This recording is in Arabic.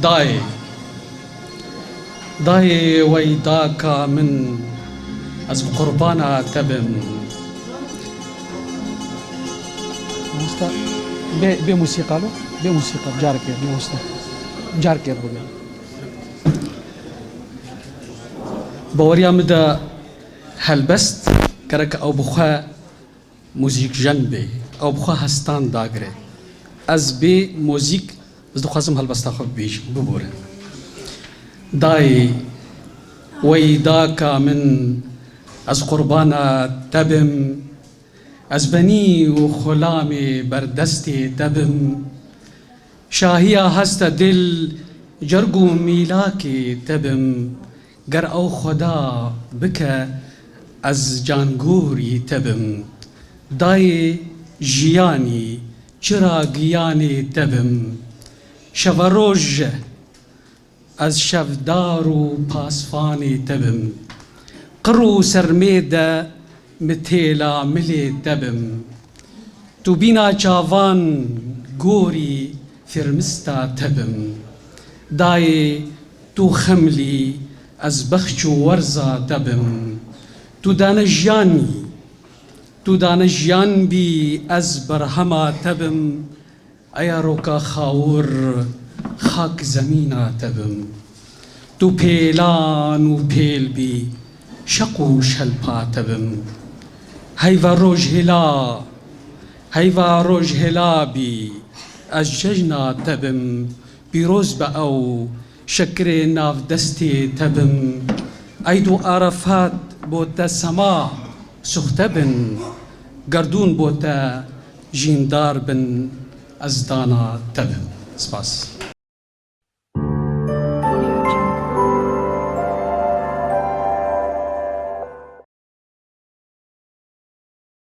داي داي ويداك من از قربانا تبم بموسيقى له بموسيقى بجاركير بجاركير بقى بوريا مدى هلبست كرك او بخوا موزيك جنبي او بخوا هستان داغري از بي موزيك از دخوازم هلبستا خو بيش ببورن داي ويداك من از قربانا تبم از بني وخلامي بردستي تبم شاهية هست دل جرگو ميلاكي تبم گر او خدا بك از جانگوري تبم داي جياني چرا گياني تبم شفروج از شفدار و پاسفاني تبم قرو سرميدة متيلا ملي تبم تو بينا چاوان گوري فرمستا تبم داي تو خملي از بخشو ورزا تبم تو دانجيان بي از برهما تبم ايا روكا خاور خاك زمينا تبم تو بيلان و بيل بي شقو شلپا تبم هيفا روج هلا بي از ججنا تبم بيروز بأو شكري ناف دستي تبم ايدو عرفات بوتا سما سختبن گردون بوتا جيندار بن ازدانا تبم سپاس